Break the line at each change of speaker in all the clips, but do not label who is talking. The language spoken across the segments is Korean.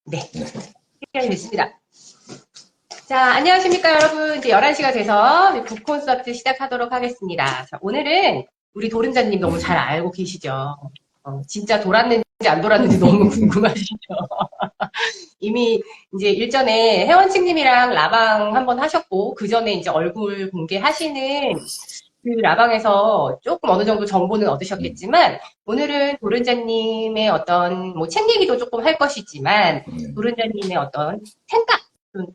네,
네.
시간이 됐습니다. 자, 안녕하십니까, 여러분. 이제 11시가 돼서 북콘서트 시작하도록 하겠습니다. 자, 오늘은 우리 도른자님 너무 잘 알고 계시죠? 진짜 돌았는지 안 돌았는지 너무 궁금하시죠? 이미 이제 일전에 혜원庆님이랑 라방 한번 하셨고, 그 전에 이제 얼굴 공개하시는 그 라방에서 조금 어느 정도 정보는 얻으셨겠지만, 오늘은 도른자님의 어떤, 뭐, 책 얘기도 조금 할 것이지만, 도른자님의 어떤 생각,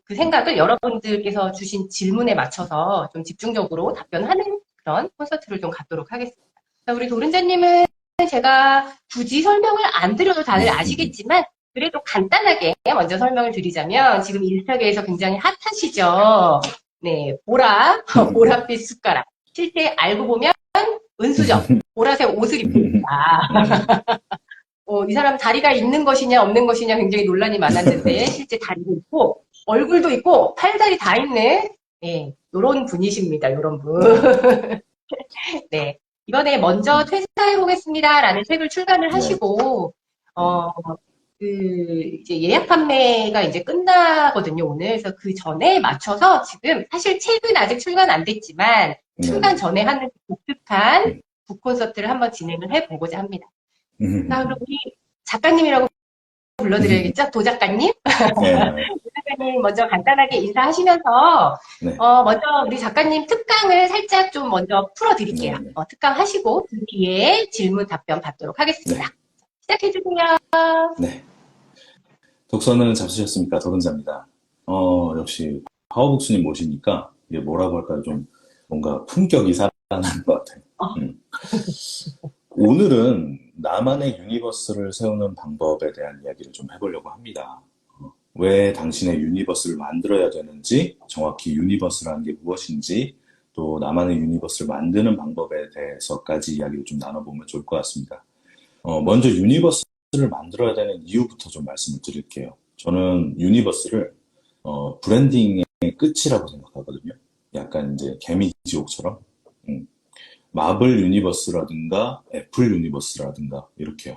그 생각을 여러분들께서 주신 질문에 맞춰서 좀 집중적으로 답변하는 그런 콘서트를 좀 갖도록 하겠습니다. 자, 우리 도른자님은 제가 굳이 설명을 안 드려도 다들 아시겠지만, 그래도 간단하게 먼저 설명을 드리자면, 지금 인스타그램에서 굉장히 핫하시죠? 네, 보랏빛 숟가락. 실제 알고 보면 은수저, 보라색 옷을 입고 있다. 이 사람 다리가 있는 것이냐 없는 것이냐 굉장히 논란이 많았는데 실제 다리도 있고 얼굴도 있고 팔다리 다 있는 이런 분이십니다. 이런 분. 네. 이번에 먼저 퇴사해 보겠습니다라는 책을 출간을 하시고 이제 예약 판매가 이제 끝나거든요, 오늘. 그래서 그 전에 맞춰서 지금, 사실 책은 아직 출간 안 됐지만, 출간 전에 하는 독특한 북콘서트를 한번 진행을 해보고자 합니다. 자, 그럼 우리 작가님이라고 불러드려야겠죠? 도 작가님? 도 작가님 먼저 간단하게 인사하시면서,
네.
먼저 우리 작가님 특강을 살짝 좀 먼저 풀어드릴게요. 특강 하시고, 그 뒤에 질문 답변 받도록 하겠습니다. 시작해주세요.
네. 독서는 잡수셨습니까? 도른자입니다. 역시 파워북스님 모시니까 이게 뭐라고 할까요? 좀 뭔가 품격이 살아나는 것 같아요. 오늘은 나만의 유니버스를 세우는 방법에 대한 이야기를 좀 해보려고 합니다. 왜 당신의 유니버스를 만들어야 되는지, 정확히 유니버스라는 게 무엇인지, 또 나만의 유니버스를 만드는 방법에 대해서까지 이야기를 좀 나눠보면 좋을 것 같습니다. 먼저 유니버스를 만들어야 되는 이유부터 좀 말씀을 드릴게요. 저는 유니버스를 브랜딩의 끝이라고 생각하거든요. 약간 이제 개미지옥처럼 마블 유니버스라든가 애플 유니버스라든가 이렇게요.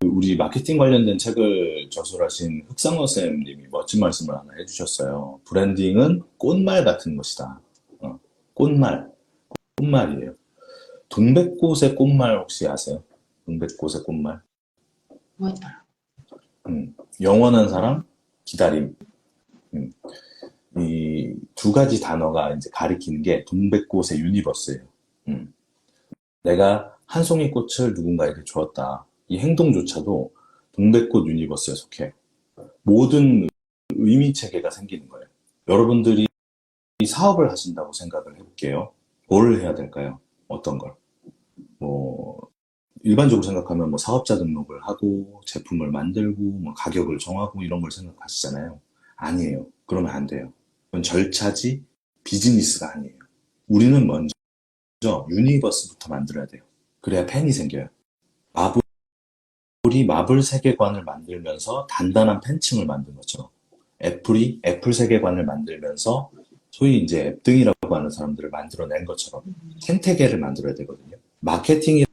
우리 마케팅 관련된 책을 저술하신 흑상원 쌤님이 멋진 말씀을 하나 해주셨어요. 브랜딩은 꽃말 같은 것이다. 꽃말이에요. 동백꽃의 꽃말 혹시 아세요? 동백꽃의 꽃말. 영원한 사랑, 기다림. 이 두 가지 단어가 이제 가리키는 게 동백꽃의 유니버스예요. 내가 한 송이 꽃을 누군가에게 주었다. 이 행동조차도 동백꽃 유니버스에 속해. 모든 의미 체계가 생기는 거예요. 여러분들이 사업을 하신다고 생각을 해볼게요. 뭘 해야 될까요? 어떤 걸? 일반적으로 생각하면 사업자 등록을 하고 제품을 만들고 가격을 정하고 이런 걸 생각하시잖아요. 아니에요. 그러면 안 돼요. 그건 절차지 비즈니스가 아니에요. 우리는 먼저 유니버스부터 만들어야 돼요. 그래야 팬이 생겨요. 마블이 마블 세계관을 만들면서 단단한 팬층을 만든 것처럼 애플이 애플 세계관을 만들면서 소위 이제 앱등이라고 하는 사람들을 만들어낸 것처럼 생태계를 만들어야 되거든요. 마케팅이라고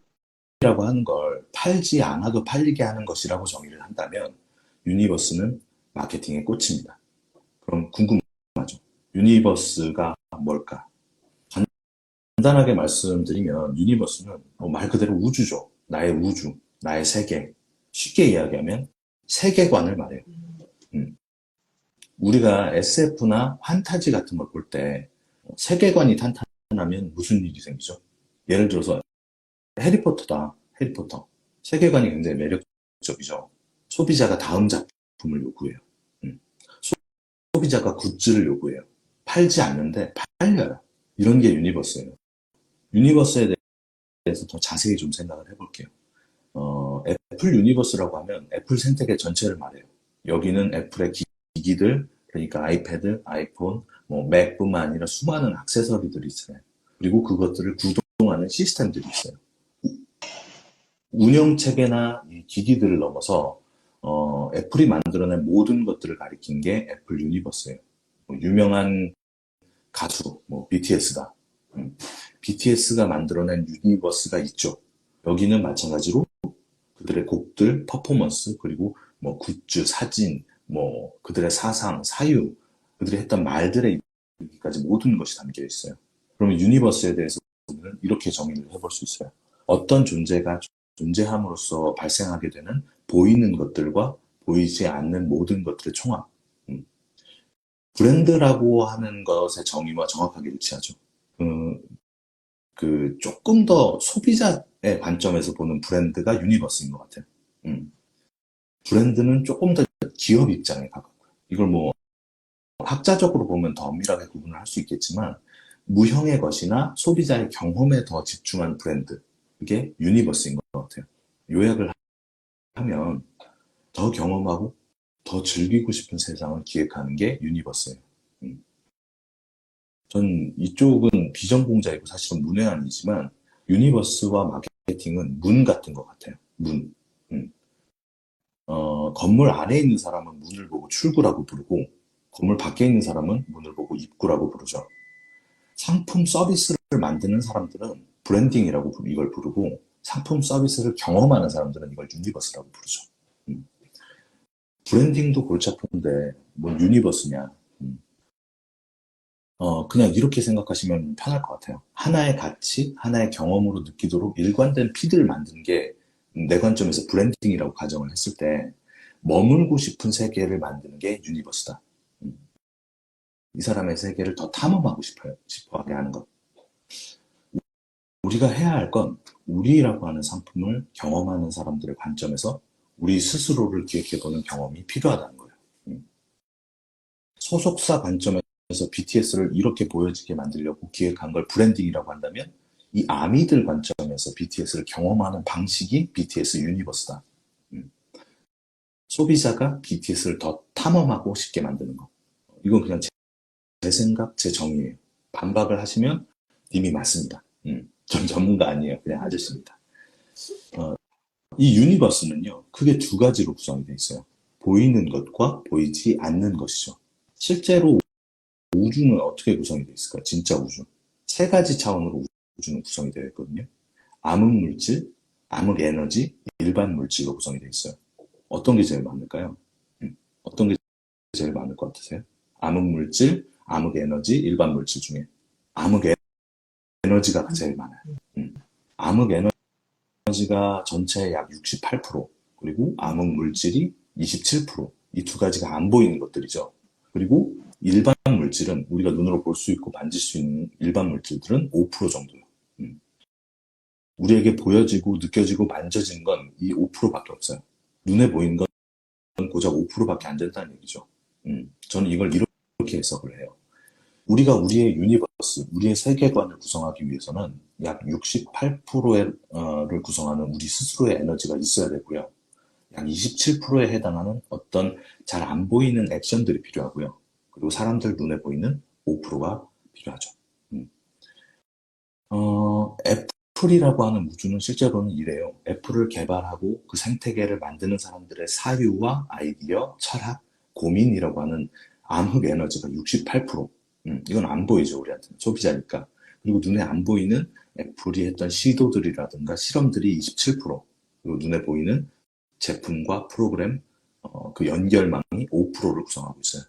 하는 걸 팔지 않아도 팔리게 하는 것이라고 정의를 한다면 유니버스는 마케팅의 꽃입니다. 그럼 궁금하죠? 유니버스가 뭘까? 간단하게 말씀드리면 유니버스는 말 그대로 우주죠. 나의 우주, 나의 세계. 쉽게 이야기하면 세계관을 말해요. 우리가 SF나 판타지 같은 걸 볼 때 세계관이 탄탄하면 무슨 일이 생기죠? 예를 들어서 해리포터다. 해리포터. 세계관이 굉장히 매력적이죠. 소비자가 다음 작품을 요구해요. 소비자가 굿즈를 요구해요. 팔지 않는데 팔려요. 이런 게 유니버스예요. 유니버스에 대해서 더 자세히 좀 생각을 해볼게요. 애플 유니버스라고 하면 애플 생태계 전체를 말해요. 여기는 애플의 기기들, 그러니까 아이패드, 아이폰, 맥뿐만 아니라 수많은 액세서리들이 있어요. 그리고 그것들을 구동하는 시스템들이 있어요. 운영체계나 이 기기들을 넘어서 애플이 만들어낸 모든 것들을 가리킨 게 애플 유니버스예요. 유명한 가수, BTS다. BTS가 만들어낸 유니버스가 있죠. 여기는 마찬가지로 그들의 곡들, 퍼포먼스, 그리고 뭐 굿즈, 사진, 뭐 그들의 사상, 사유, 그들이 했던 말들에 이르기까지 모든 것이 담겨 있어요. 그러면 유니버스에 대해서는 이렇게 정의를 해볼 수 있어요. 어떤 존재가 존재함으로써 발생하게 되는 보이는 것들과 보이지 않는 모든 것들의 총합. 브랜드라고 하는 것의 정의와 정확하게 일치하죠. 조금 더 소비자의 관점에서 보는 브랜드가 유니버스인 것 같아요. 브랜드는 조금 더 기업 입장에 가깝고요. 이걸 뭐 학자적으로 보면 더 엄밀하게 구분을 할 수 있겠지만 무형의 것이나 소비자의 경험에 더 집중한 브랜드, 이게 유니버스인 것 같아요. 요약을 하면 더 경험하고 더 즐기고 싶은 세상을 기획하는 게 유니버스예요. 전 이쪽은 비전공자이고 사실은 문외한이지만 유니버스와 마케팅은 문 같은 것 같아요. 문. 건물 안에 있는 사람은 문을 보고 출구라고 부르고 건물 밖에 있는 사람은 문을 보고 입구라고 부르죠. 상품 서비스를 만드는 사람들은 브랜딩이라고 이걸 부르고 상품 서비스를 경험하는 사람들은 이걸 유니버스라고 부르죠. 브랜딩도 골치 아픈데 뭔 유니버스냐. 그냥 이렇게 생각하시면 편할 것 같아요. 하나의 가치, 하나의 경험으로 느끼도록 일관된 피드를 만드는 게 내 관점에서 브랜딩이라고 가정을 했을 때 머물고 싶은 세계를 만드는 게 유니버스다. 이 사람의 세계를 더 탐험하고 싶어하게 하는 것. 우리가 해야 할 건 우리라고 하는 상품을 경험하는 사람들의 관점에서 우리 스스로를 기획해보는 경험이 필요하다는 거예요. 소속사 관점에서 BTS를 이렇게 보여지게 만들려고 기획한 걸 브랜딩이라고 한다면 이 아미들 관점에서 BTS를 경험하는 방식이 BTS 유니버스다. 소비자가 BTS를 더 탐험하고 싶게 만드는 것. 이건 그냥 제 생각, 제 정의예요. 반박을 하시면 님이 맞습니다. 전 전문가 아니에요. 그냥 아저씨입니다. 이 유니버스는요, 크게 두 가지로 구성이 되어 있어요. 보이는 것과 보이지 않는 것이죠. 실제로 우주는 어떻게 구성이 되어 있을까요? 진짜 우주. 세 가지 차원으로 우주는 구성이 되어 있거든요. 암흑물질, 암흑에너지, 일반 물질로 구성이 되어 있어요. 어떤 게 제일 많을까요? 어떤 게 제일 많을 것 같으세요? 암흑물질, 암흑에너지, 일반 물질 중에 암흑에너지가 제일 많아요. 암흑에너지가 전체의 약 68%, 그리고 암흑물질이 27%, 이 두 가지가 안 보이는 것들이죠. 그리고 일반 물질은 우리가 눈으로 볼 수 있고 만질 수 있는 일반 물질들은 5% 정도예요. 우리에게 보여지고 느껴지고 만져지는 건 이 5%밖에 없어요. 눈에 보이는 건 고작 5%밖에 안 된다는 얘기죠. 저는 이걸 이렇게 해석을 해요. 우리가 우리의 유니버스, 우리의 세계관을 구성하기 위해서는 약 68%를 구성하는 우리 스스로의 에너지가 있어야 되고요. 약 27%에 해당하는 어떤 잘 안 보이는 액션들이 필요하고요. 그리고 사람들 눈에 보이는 5%가 필요하죠. 애플이라고 하는 우주는 실제로는 이래요. 애플을 개발하고 그 생태계를 만드는 사람들의 사유와 아이디어, 철학, 고민이라고 하는 암흑 에너지가 68%. 이건 안 보이죠, 우리한테는. 소비자니까. 그리고 눈에 안 보이는 애플이 했던 시도들이라든가 실험들이 27%. 그리고 눈에 보이는 제품과 프로그램, 그 연결망이 5%를 구성하고 있어요.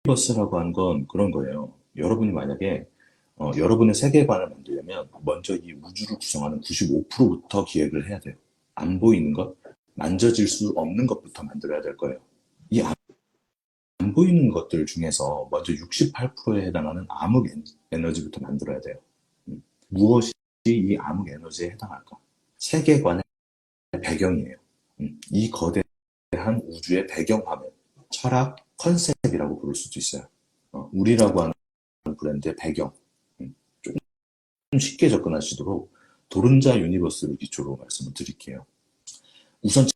유니버스라고 하는 건 그런 거예요. 여러분이 만약에 여러분의 세계관을 만들려면 먼저 이 우주를 구성하는 95%부터 기획을 해야 돼요. 안 보이는 것, 만져질 수 없는 것부터 만들어야 될 거예요. 이 안 보이는 것들 중에서 먼저 68%에 해당하는 암흑 에너지부터 만들어야 돼요. 무엇이 이 암흑 에너지에 해당할까? 세계관의 배경이에요. 이 거대한 우주의 배경화면, 철학, 컨셉이라고 부를 수도 있어요. 우리라고 하는 브랜드의 배경. 조금 쉽게 접근하시도록 도른자 유니버스를 기초로 말씀을 드릴게요. 우선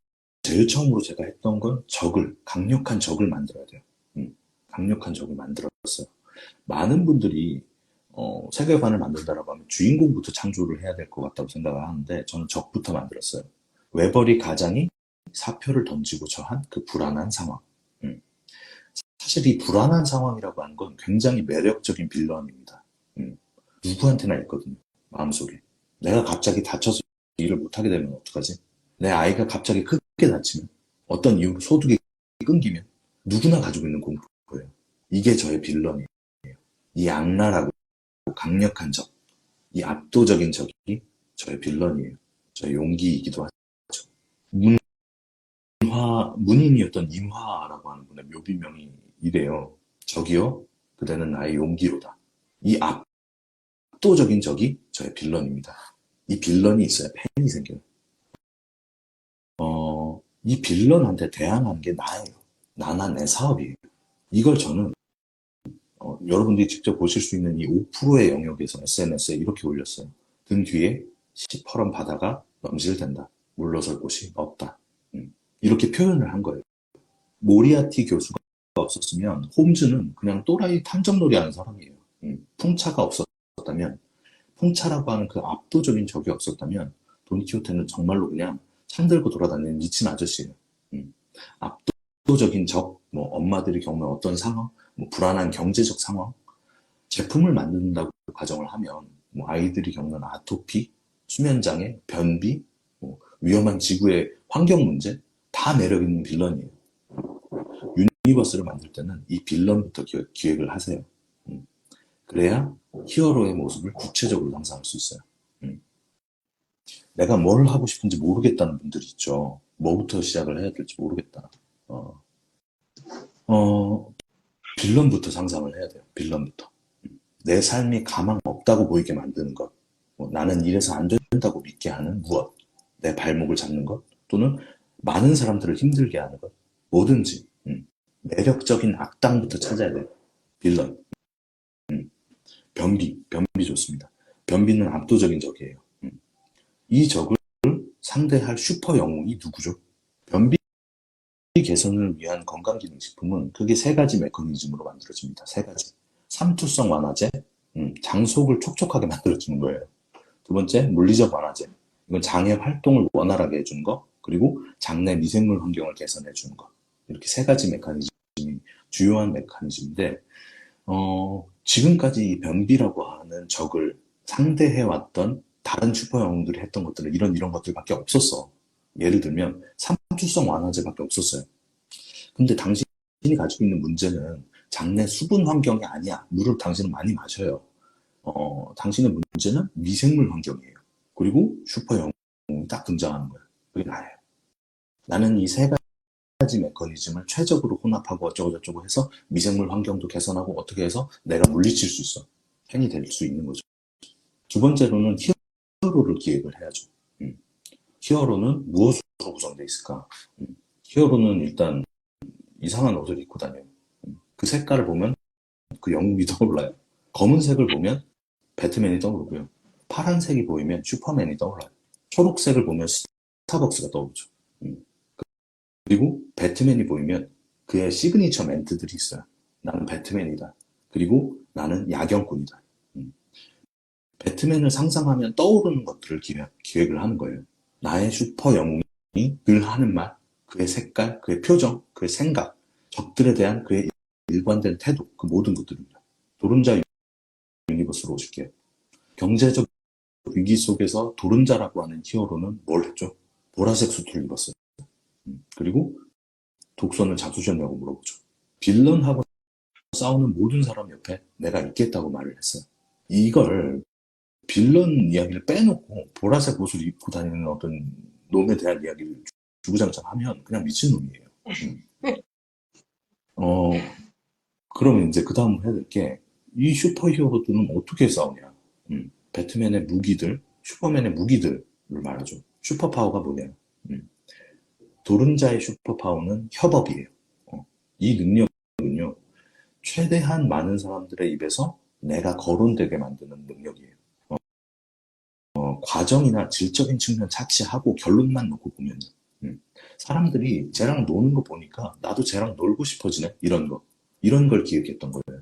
제일 처음으로 제가 했던 건 강력한 적을 만들어야 돼요. 강력한 적을 만들었어요. 많은 분들이 세계관을 만든다라고 하면 주인공부터 창조를 해야 될 것 같다고 생각을 하는데 저는 적부터 만들었어요. 웨버리 가장이 사표를 던지고 처한 그 불안한 상황. 사실 이 불안한 상황이라고 하는 건 굉장히 매력적인 빌런입니다. 누구한테나 있거든요. 마음속에. 내가 갑자기 다쳐서 일을 못하게 되면 어떡하지? 내 아이가 갑자기 크게 다치면? 어떤 이유로 소득이 끊기면 누구나 가지고 있는 공포예요. 이게 저의 빌런이에요. 이 악랄하고 강력한 적, 이 압도적인 적이 저의 빌런이에요. 저의 용기이기도 하죠. 문인이었던 임화라고 하는 분의 묘비명이 이래요. 저기요, 그대는 나의 용기로다. 이 압도적인 적이 저의 빌런입니다. 이 빌런이 있어야 팬이 생겨요. 이 빌런한테 대항하는 게 나예요. 나나 내 사업이에요. 이걸 저는 여러분들이 직접 보실 수 있는 이 5%의 영역에서 SNS에 이렇게 올렸어요. 등 뒤에 시퍼런 바다가 넘실댄다. 물러설 곳이 없다. 이렇게 표현을 한 거예요. 모리아티 교수가 없었으면 홈즈는 그냥 또라이 탐정놀이 하는 사람이에요. 풍차가 없었다면, 풍차라고 하는 그 압도적인 적이 없었다면 돈키호테는 정말로 그냥 창 들고 돌아다니는 미친 아저씨예요. 압도적인 적, 뭐 엄마들이 겪는 어떤 상황, 뭐 불안한 경제적 상황, 제품을 만든다고 가정을 하면 뭐 아이들이 겪는 아토피, 수면장애, 변비, 뭐 위험한 지구의 환경 문제 다 매력 있는 빌런이에요. 유니버스를 만들 때는 이 빌런부터 기획을 하세요. 그래야 히어로의 모습을 구체적으로 상상할 수 있어요. 내가 뭘 하고 싶은지 모르겠다는 분들이 있죠. 뭐부터 시작을 해야 될지 모르겠다. 빌런부터 상상을 해야 돼요. 빌런부터. 내 삶이 가망 없다고 보이게 만드는 것. 나는 이래서 안 된다고 믿게 하는 무엇. 내 발목을 잡는 것. 또는 많은 사람들을 힘들게 하는 것. 뭐든지. 매력적인 악당부터 찾아야 돼요. 빌런. 변비 좋습니다. 변비는 압도적인 적이에요. 이 적을 상대할 슈퍼 영웅이 누구죠? 변비 개선을 위한 건강기능식품은 크게 세 가지 메커니즘으로 만들어집니다. 세 가지. 삼투성 완화제, 장속을 촉촉하게 만들어주는 거예요. 두 번째, 물리적 완화제. 이건 장의 활동을 원활하게 해주는 거, 그리고 장내 미생물 환경을 개선해주는 거. 이렇게 세 가지 메커니즘이 주요한 메커니즘인데, 지금까지 이 변비라고 하는 적을 상대해왔던 다른 슈퍼 영웅들이 했던 것들은 이런 것들밖에 없었어. 예를 들면 삼투성 완화제밖에 없었어요. 근데 당신이 가지고 있는 문제는 장내 수분 환경이 아니야. 물을 당신은 많이 마셔요. 당신의 문제는 미생물 환경이에요. 그리고 슈퍼 영웅이 딱 등장하는 거예요. 그게 나예요. 나는 이 세 가지 메커니즘을 최적으로 혼합하고 어쩌고저쩌고 해서 미생물 환경도 개선하고 어떻게 해서 내가 물리칠 수 있어. 팬이 될 수 있는 거죠. 두 번째로는 히어로를 기획을 해야죠. 히어로는 무엇으로 구성되어 있을까? 히어로는 일단 이상한 옷을 입고 다녀요. 그 색깔을 보면 그 영웅이 떠올라요. 검은색을 보면 배트맨이 떠오르고요. 파란색이 보이면 슈퍼맨이 떠올라요. 초록색을 보면 스타벅스가 떠오르죠. 그리고 배트맨이 보이면 그의 시그니처 멘트들이 있어요. 나는 배트맨이다. 그리고 나는 야경꾼이다. 배트맨을 상상하면 떠오르는 것들을 기획을 하는 거예요. 나의 슈퍼 영웅이 늘 하는 말, 그의 색깔, 그의 표정, 그의 생각, 적들에 대한 그의 일관된 태도, 그 모든 것들입니다. 도른자 유니버스로 오실게요. 경제적 위기 속에서 도른자라고 하는 히어로는 뭘 했죠? 보라색 수트를 입었어요. 그리고 독선을 잡수셨냐고 물어보죠. 빌런하고 싸우는 모든 사람 옆에 내가 있겠다고 말을 했어요. 이걸 빌런 이야기를 빼놓고 보라색 옷을 입고 다니는 어떤 놈에 대한 이야기를 주구장창하면 그냥 미친놈이에요. 그러면 이제 그 다음 해야 될 게 이 슈퍼히어로들은 어떻게 싸우냐. 배트맨의 무기들, 슈퍼맨의 무기들을 말하죠. 슈퍼파워가 뭐냐. 도른자의 슈퍼파워는 협업이에요. 이 능력은요, 최대한 많은 사람들의 입에서 내가 거론되게 만드는 능력이에요. 과정이나 질적인 측면 차치하고 결론만 놓고 보면 사람들이 쟤랑 노는 거 보니까 나도 쟤랑 놀고 싶어지네. 이런 걸 기획했던 거예요.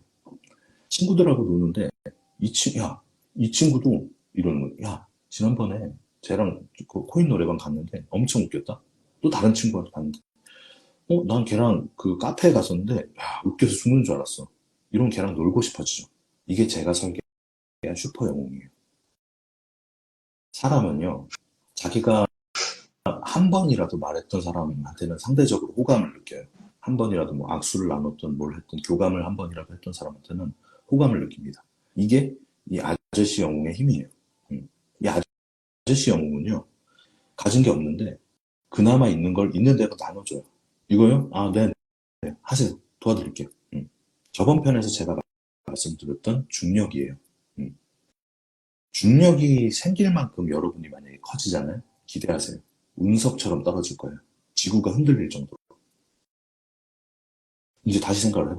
친구들하고 노는데 이 친구도 이러는 거예요. 야, 지난번에 쟤랑 그 코인 노래방 갔는데 엄청 웃겼다. 또 다른 친구한테 봤는데 난 걔랑 그 카페에 갔었는데 야, 웃겨서 죽는 줄 알았어. 이런 걔랑 놀고 싶어지죠. 이게 제가 설계한 슈퍼 영웅이에요. 사람은요, 자기가 한 번이라도 말했던 사람한테는 상대적으로 호감을 느껴요. 한 번이라도 뭐 악수를 나눴던 뭘 했던 교감을 한 번이라도 했던 사람한테는 호감을 느낍니다. 이게 이 아저씨 영웅의 힘이에요. 이 아저씨 영웅은요, 가진 게 없는데 그나마 있는 걸 있는 대로 나눠줘요. 이거요? 아, 네, 네, 하세요. 도와드릴게요. 저번 편에서 제가 말씀드렸던 중력이에요. 중력이 생길 만큼 여러분이 만약에 커지잖아요. 기대하세요. 운석처럼 떨어질 거예요. 지구가 흔들릴 정도로. 이제 다시 생각을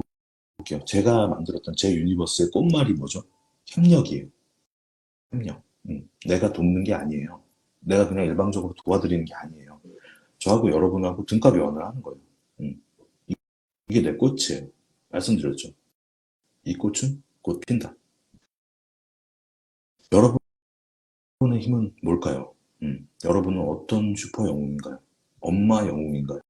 해볼게요. 제가 만들었던 제 유니버스의 꽃말이 뭐죠? 협력이에요. 협력. 내가 돕는 게 아니에요. 내가 그냥 일방적으로 도와드리는 게 아니에요. 저하고 여러분하고 등가 교환을 하는 거예요. 음, 이게 내 꽃이에요. 말씀드렸죠. 이 꽃은 곧 핀다. 여러분의 힘은 뭘까요? 여러분은 어떤 슈퍼 영웅인가요? 엄마 영웅인가요?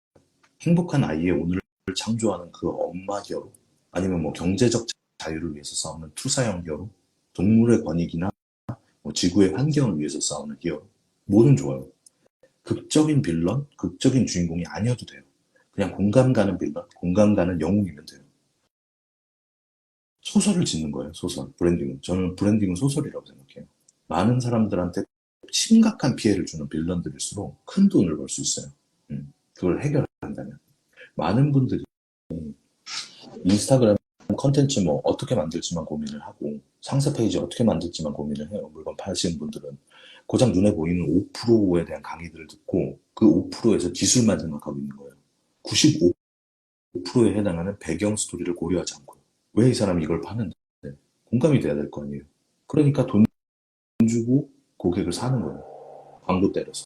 행복한 아이의 오늘을 창조하는 그 엄마 히어로? 아니면 뭐 경제적 자유를 위해서 싸우는 투사형 히어로? 동물의 권익이나 뭐 지구의 환경을 위해서 싸우는 히어로? 뭐든 좋아요. 극적인 빌런, 극적인 주인공이 아니어도 돼요. 그냥 공감 가는 빌런, 공감 가는 영웅이면 돼요. 소설을 짓는 거예요, 소설. 브랜딩은. 저는 브랜딩은 소설이라고 생각해요. 많은 사람들한테 심각한 피해를 주는 빌런들일수록 큰 돈을 벌 수 있어요. 그걸 해결한다면. 많은 분들이 인스타그램 컨텐츠 뭐 어떻게 만들지만 고민을 하고 상세 페이지 어떻게 만들지만 고민을 해요. 물건 파시는 분들은 고작 눈에 보이는 5%에 대한 강의들을 듣고 그 5%에서 기술만 생각하고 있는 거예요. 95%에 해당하는 배경 스토리를 고려하지 않고 왜 이 사람이 이걸 파는데 공감이 돼야 될 거 아니에요. 그러니까 돈 주고 고객을 사는 거예요. 광고 때려서.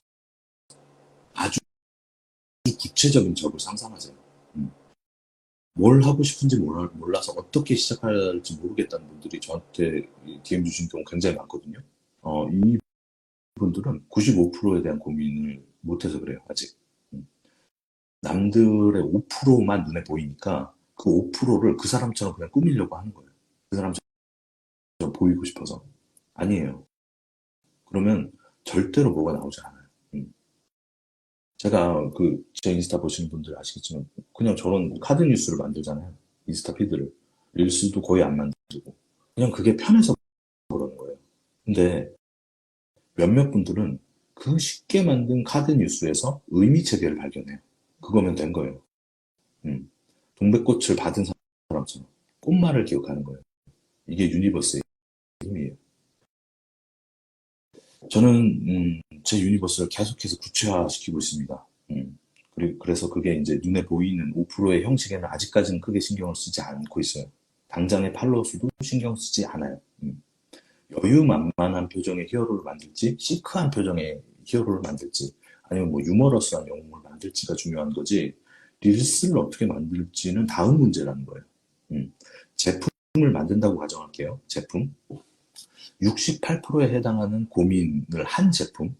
아주 구체적인 적을 상상하세요. 뭘 하고 싶은지 몰라서 어떻게 시작할지 모르겠다는 분들이 저한테 DM 주신 경우 굉장히 많거든요. 이 분들은 95%에 대한 고민을 못해서 그래요, 아직. 남들의 5%만 눈에 보이니까 그 5%를 그 사람처럼 그냥 꾸미려고 하는 거예요. 그 사람처럼 보이고 싶어서. 아니에요. 그러면 절대로 뭐가 나오지 않아요. 제가 제 인스타 보시는 분들 아시겠지만 그냥 저런 카드 뉴스를 만들잖아요. 인스타 피드를. 릴스도 거의 안 만들고. 그냥 그게 편해서 그러는 거예요. 근데 몇몇 분들은 그 쉽게 만든 카드 뉴스에서 의미 체계를 발견해요. 그거면 된 거예요. 동백꽃을 받은 사람처럼 꽃말을 기억하는 거예요. 이게 유니버스의 힘이에요. 저는 제 유니버스를 계속해서 구체화시키고 있습니다. 그래서 그게 이제 눈에 보이는 5%의 형식에는 아직까지는 크게 신경을 쓰지 않고 있어요. 당장의 팔로워 수도 신경 쓰지 않아요. 여유만만한 표정의 히어로를 만들지, 시크한 표정의 히어로를 만들지, 아니면 뭐 유머러스한 영웅을 만들지가 중요한 거지, 릴스를 어떻게 만들지는 다음 문제라는 거예요. 제품을 만든다고 가정할게요. 제품. 68%에 해당하는 고민을 한 제품,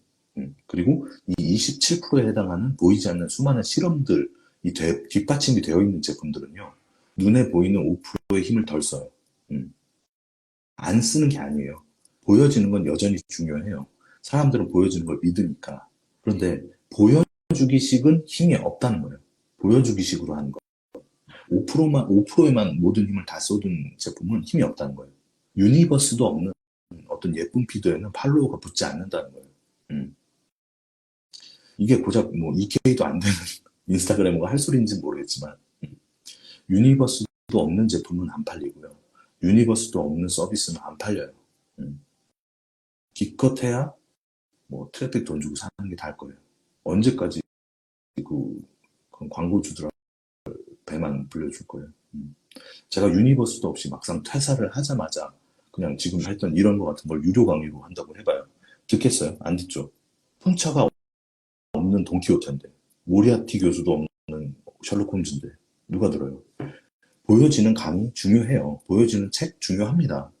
그리고 이 27%에 해당하는 보이지 않는 수많은 실험들이 뒷받침이 되어 있는 제품들은요, 눈에 보이는 5%의 힘을 덜 써요. 안 쓰는 게 아니에요. 보여지는 건 여전히 중요해요. 사람들은 보여지는 걸 믿으니까. 그런데 보여주기식은 힘이 없다는 거예요. 보여주기식으로 하는 거. 5%에만 모든 힘을 다 쏟은 제품은 힘이 없다는 거예요. 유니버스도 없는 어떤 예쁜 피드에는 팔로워가 붙지 않는다는 거예요. 이게 고작 뭐 EK도 안 되는 인스타그램과 할 소리인지는 모르겠지만, 유니버스도 없는 제품은 안 팔리고요. 유니버스도 없는 서비스는 안 팔려요. 기껏해야 뭐 트래픽 돈 주고 사는 게 다일 거예요. 언제까지 그 광고주들 배만 불려줄 거예요. 제가 유니버스도 없이 막상 퇴사를 하자마자 그냥 지금 했던 이런 거 같은 걸 유료 강의로 한다고 해봐요. 듣겠어요? 안 듣죠? 풍차가 없는 돈키호테인데, 모리아티 교수도 없는 셜록 홈즈인데 누가 들어요? 보여지는 강의 중요해요. 보여지는 책 중요합니다.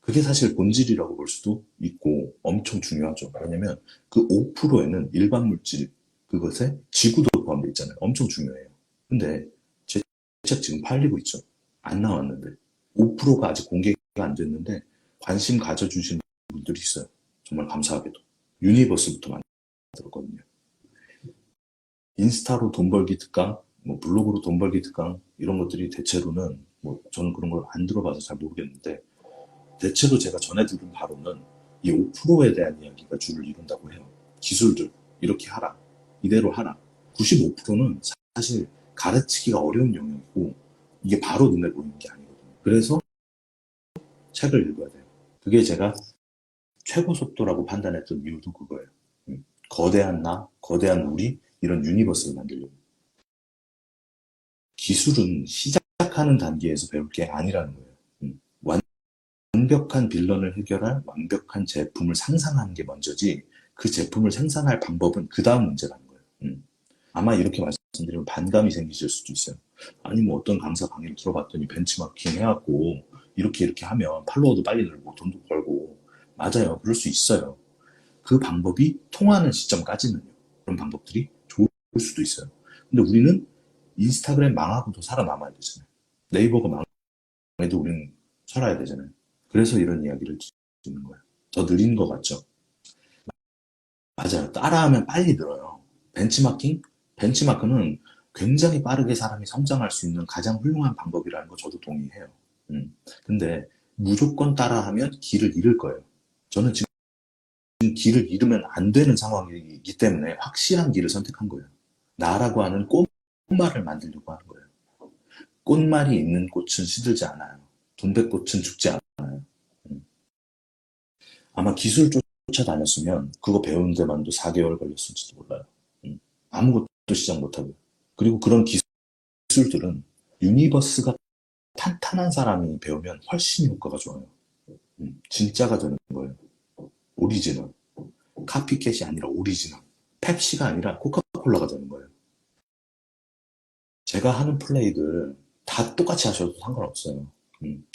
그게 사실 본질이라고 볼 수도 있고 엄청 중요하죠. 왜냐면 그 5%에는 일반 물질, 그것에 지구도 포함되어 있잖아요. 엄청 중요해요. 근데 제 책 지금 팔리고 있죠. 안 나왔는데 5%가 아직 공개가 안 됐는데 관심 가져주시는 분들이 있어요. 정말 감사하게도. 유니버스부터 만들었거든요. 인스타로 돈 벌기 특강, 뭐 블로그로 돈 벌기 특강 이런 것들이 대체로는 뭐 저는 그런 걸 안 들어봐서 잘 모르겠는데 대체로 제가 전해 들은 바로는 이 5%에 대한 이야기가 주를 이룬다고 해요. 기술들 이렇게 하라, 이대로 하라. 95%는 사실 가르치기가 어려운 영역이고 이게 바로 눈에 보이는 게 아니거든요. 그래서 책을 읽어야 돼요. 그게 제가 최고 속도라고 판단했던 이유도 그거예요. 거대한 나, 거대한 우리 이런 유니버스를 만들려고. 기술은 시작하는 단계에서 배울 게 아니라는 거예요. 완벽한 빌런을 해결할 완벽한 제품을 상상하는 게 먼저지 그 제품을 생산할 방법은 그 다음 문제라는 거예요. 아마 이렇게 말씀드리면 반감이 생기실 수도 있어요. 아니 뭐 어떤 강사 강의를 들어봤더니 벤치마킹 해갖고 이렇게 하면 팔로워도 빨리 늘고 돈도 벌고 맞아요. 그럴 수 있어요. 그 방법이 통하는 시점까지는요. 그런 방법들이 좋을 수도 있어요. 근데 우리는 인스타그램 망하고도 살아남아야 되잖아요. 네이버가 망해도 우리는 살아야 되잖아요. 그래서 이런 이야기를 드리는 거예요. 더 느린 것 같죠? 맞아요. 따라하면 빨리 늘어요. 벤치마킹? 벤치마크는 굉장히 빠르게 사람이 성장할 수 있는 가장 훌륭한 방법이라는 거 저도 동의해요. 근데 무조건 따라하면 길을 잃을 거예요. 저는 지금 길을 잃으면 안 되는 상황이기 때문에 확실한 길을 선택한 거예요. 나라고 하는 꽃말을 만들려고 하는 거예요. 꽃말이 있는 꽃은 시들지 않아요. 돈백꽃은 죽지 않아요. 아마 기술 쫓아다녔으면 그거 배우는 데만도 4개월 걸렸을지도 몰라요. 아무것도 시작 못하고. 그리고 그런 기술들은 유니버스가 탄탄한 사람이 배우면 훨씬 효과가 좋아요. 진짜가 되는 거예요. 오리지널. 카피캣이 아니라 오리지널. 펩시가 아니라 코카콜라가 되는 거예요. 제가 하는 플레이들 다 똑같이 하셔도 상관없어요.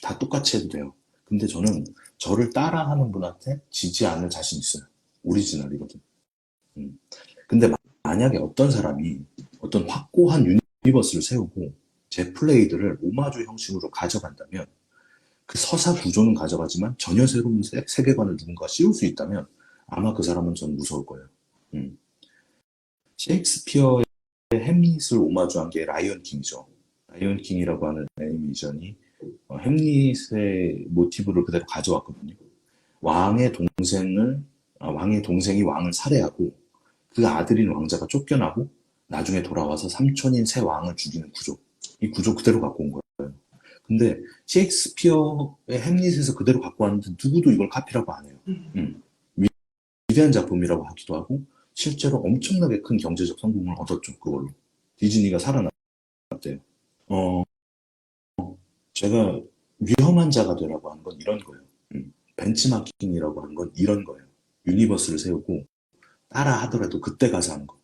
다 똑같이 해도 돼요. 근데 저는 저를 따라하는 분한테 지지 않을 자신 있어요. 오리지널이거든. 근데 만약에 어떤 사람이 어떤 확고한 유니버스를 세우고 제 플레이들을 오마주 형식으로 가져간다면 그 서사 구조는 가져가지만 전혀 새로운 세계관을 누군가 씌울 수 있다면 아마 그 사람은 전 무서울 거예요. 셰익스피어의 햄릿을 오마주한 게 라이언 킹이죠. 라이언 킹이라고 하는 애니메이션이 햄릿의 모티브를 그대로 가져왔거든요. 왕의 동생이 왕을 살해하고 그 아들인 왕자가 쫓겨나고 나중에 돌아와서 삼촌인 새 왕을 죽이는 구조. 이 구조 그대로 갖고 온 거예요. 근데 셰익스피어의 햄릿에서 그대로 갖고 왔는데 누구도 이걸 카피라고 안 해요. 위대한 작품이라고 하기도 하고 실제로 엄청나게 큰 경제적 성공을 얻었죠. 그걸로. 디즈니가 살아났대요. 제가 위험한 자가 되라고 하는 건 이런 거예요. 벤치마킹이라고 하는 건 이런 거예요. 유니버스를 세우고 따라 하더라도 그때 가서 하는 거.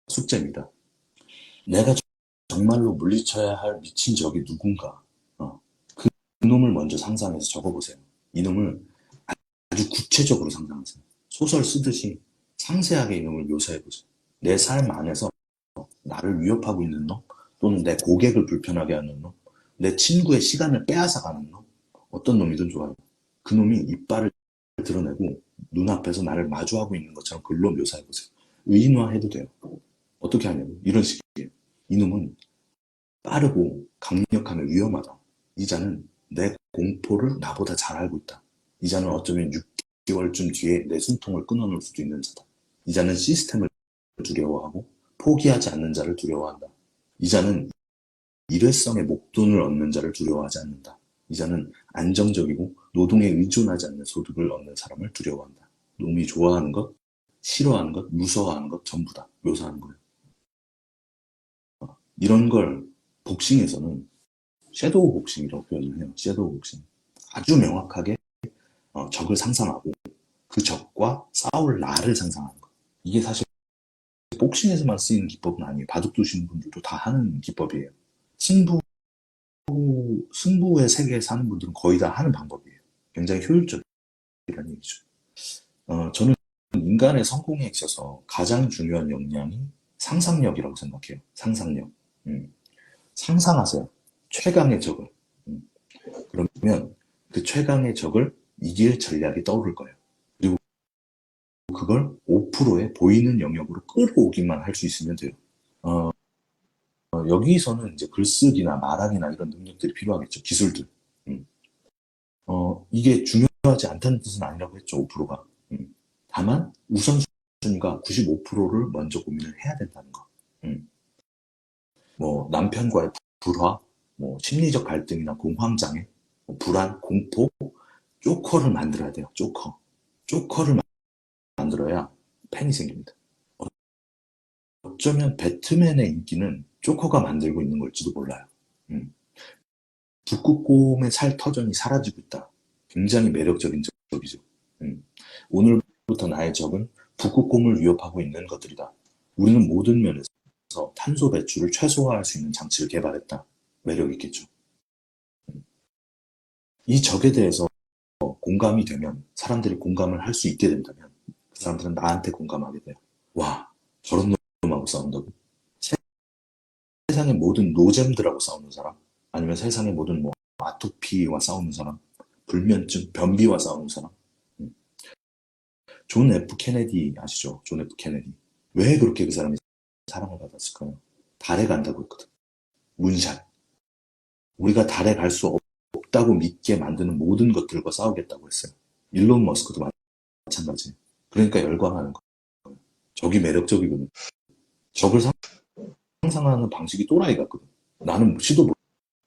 숙제입니다. 내가 정말로 물리쳐야 할 미친 적이 누군가. 그 놈을 먼저 상상해서 적어보세요. 이놈을 아주 구체적으로 상상하세요. 소설 쓰듯이 상세하게 이놈을 묘사해보세요. 내 삶 안에서 나를 위협하고 있는 놈, 또는 내 고객을 불편하게 하는 놈, 내 친구의 시간을 빼앗아가는 놈, 어떤 놈이든 좋아요. 그 놈이 이빨을 드러내고 눈앞에서 나를 마주하고 있는 것처럼 글로 묘사해보세요. 의인화해도 돼요. 어떻게 하냐고. 이런 식이에요. 이놈은 빠르고 강력하며 위험하다. 이 자는 내 공포를 나보다 잘 알고 있다. 이 자는 어쩌면 6개월쯤 뒤에 내 숨통을 끊어놓을 수도 있는 자다. 이 자는 시스템을 두려워하고 포기하지 않는 자를 두려워한다. 이 자는 일회성의 목돈을 얻는 자를 두려워하지 않는다. 이 자는 안정적이고 노동에 의존하지 않는 소득을 얻는 사람을 두려워한다. 놈이 좋아하는 것, 싫어하는 것, 무서워하는 것 전부 다 묘사하는 거예요. 이런 걸 복싱에서는 섀도우 복싱이라고 표현을 해요. 섀도우 복싱. 아주 명확하게 적을 상상하고 그 적과 싸울 나를 상상하는 거. 이게 사실 복싱에서만 쓰이는 기법은 아니에요. 바둑 두시는 분들도 다 하는 기법이에요. 승부의 세계에 사는 분들은 거의 다 하는 방법이에요. 굉장히 효율적이라는 얘기죠. 저는 인간의 성공에 있어서 가장 중요한 역량이 상상력이라고 생각해요. 상상력. 상상하세요. 최강의 적을. 그러면 그 최강의 적을 이길 전략이 떠오를 거예요. 그리고 그걸 5%의 보이는 영역으로 끌어오기만 할 수 있으면 돼요. 어, 여기서는 이제 글쓰기나 말하기나 이런 능력들이 필요하겠죠. 기술들. 음. 이게 중요하지 않다는 뜻은 아니라고 했죠. 5%가. 다만 우선순위가 95%를 먼저 고민을 해야 된다는 거. 음. 뭐 남편과의 불화, 뭐 심리적 갈등이나 공황장애, 뭐 불안, 공포, 조커를 만들어야 돼요. 조커를 만들어야 팬이 생깁니다. 어쩌면 배트맨의 인기는 조커가 만들고 있는 걸지도 몰라요. 음. 북극곰의 살터전이 사라지고 있다. 굉장히 매력적인 적이죠. 오늘부터 나의 적은 북극곰을 위협하고 있는 것들이다. 우리는 모든 면에서 탄소 배출을 최소화할 수 있는 장치를 개발했다. 매력 있겠죠. 이 적에 대해서 공감이 되면, 사람들이 공감을 할 수 있게 된다면 그 사람들은 나한테 공감하게 돼요. 와, 저런 놈하고 싸운다고? 세상의 모든 노잼들하고 싸우는 사람, 아니면 세상의 모든 뭐 아토피와 싸우는 사람, 불면증, 변비와 싸우는 사람. 음. 존 F 케네디 아시죠? 존 F 케네디. 왜 그렇게 그 사람이 사랑을 받았을까요? 달에 간다고 했거든. 문샷. 우리가 달에 갈 수 없다고 믿게 만드는 모든 것들과 싸우겠다고 했어요. 일론 머스크도 마찬가지. 그러니까 열광하는 거예요. 적이 매력적이거든. 적을 상상하는 방식이 또라이 같거든. 나는 시도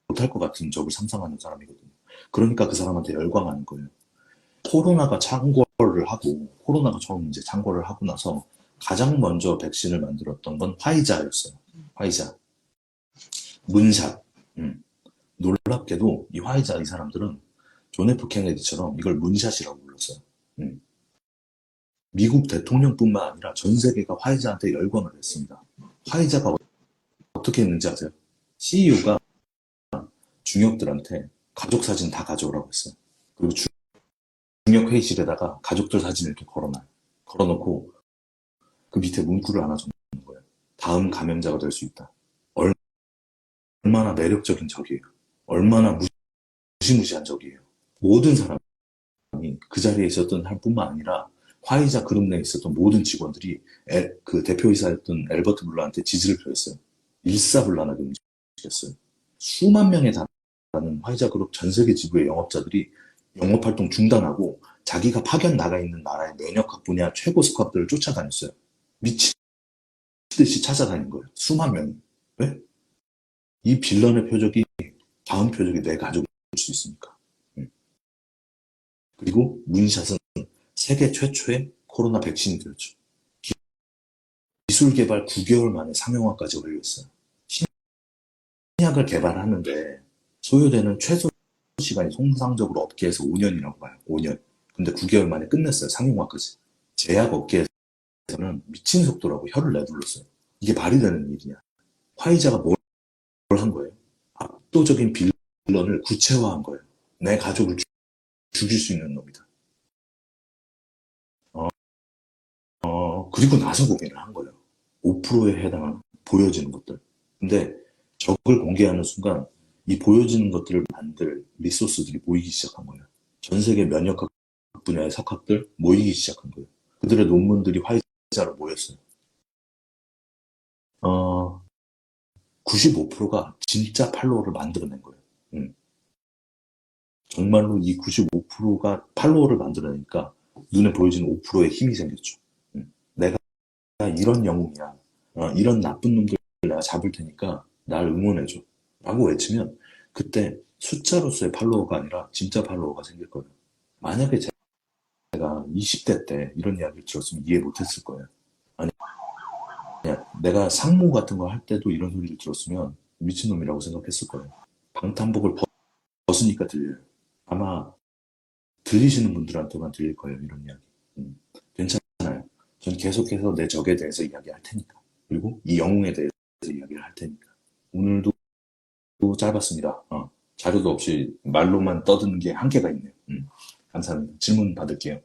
못할 것 같은 적을 상상하는 사람이거든요. 그러니까 그 사람한테 열광하는 거예요. 코로나가 처음 이제 창궐을 하고 나서 가장 먼저 백신을 만들었던 건 화이자였어요. 화이자. 문샷. 놀랍게도 이 화이자 이 사람들은 존 F 케네디처럼 이걸 문샷이라고 불렀어요. 미국 대통령뿐만 아니라 전 세계가 화이자한테 열광을 했습니다. 화이자가 어떻게 했는지 아세요? CEO가 중역들한테 가족 사진 다 가져오라고 했어요. 그리고 중역 회의실에다가 가족들 사진 이렇게 걸어놓고 그 밑에 문구를 하나 적는 거예요. 다음 감염자가 될 수 있다. 얼마나 매력적인 적이에요. 얼마나 무시무시한 적이에요. 모든 사람이 그 자리에 있었던 사람뿐만 아니라 화이자 그룹 내에 있었던 모든 직원들이 그 대표이사였던 앨버트 물러한테 지지를 표했어요. 일사불란하게 움직였어요. 수만 명에 달하는 화이자 그룹 전 세계 지부의 영업자들이 영업활동 중단하고 자기가 파견 나가 있는 나라의 면역학 분야 최고 스쿼드를 쫓아다녔어요. 미치듯이 찾아다닌 거예요. 수만 명이. 왜? 이 빌런의 표적이 다음 표적이 내 가족일 수 있으니까. 그리고 문샷은 세계 최초의 코로나 백신이 되었죠. 기술 개발 9개월 만에 상용화까지 완료했어요. 신약을 개발하는데 소요되는 최소 시간이 통상적으로 업계에서 5년이라고 봐요. 5년. 근데 9개월 만에 끝냈어요. 상용화까지. 제약 업계에서는 미친 속도라고 혀를 내둘렀어요. 이게 말이 되는 일이냐. 화이자가 뭘 한 거예요? 압도적인 빌런을 구체화한 거예요. 내 가족을 죽일 수 있는 놈이다. 그리고 나서 고민을 한 거예요. 5%에 해당하는 보여지는 것들. 근데 적을 공개하는 순간 이 보여지는 것들을 만들 리소스들이 모이기 시작한 거예요. 전 세계 면역학 분야의 석학들 모이기 시작한 거예요. 그들의 논문들이 화이자로 모였어요. 95%가 진짜 팔로워를 만들어낸 거예요. 정말로 이 95%가 팔로워를 만들어내니까 눈에 보여지는 5%의 힘이 생겼죠. 내가 이런 영웅이야. 이런 나쁜 놈들 내가 잡을 테니까 날 응원해줘. 라고 외치면 그때 숫자로서의 팔로워가 아니라 진짜 팔로워가 생길 거예요. 만약에 제가 20대 때 이런 이야기를 들었으면 이해 못했을 거예요. 아니, 내가 상무 같은 거 할 때도 이런 소리를 들었으면 미친놈이라고 생각했을 거예요. 방탄복을 벗으니까 들려요. 아마 들리시는 분들한테만 들릴 거예요. 이런 이야기. 괜찮아요. 전 계속해서 내 적에 대해서 이야기할 테니까. 그리고 이 영웅에 대해서 이야기를 할 테니까. 오늘도 짧았습니다. 자료도 없이 말로만 떠드는 게 한계가 있네요. 감사합니다. 질문 받을게요.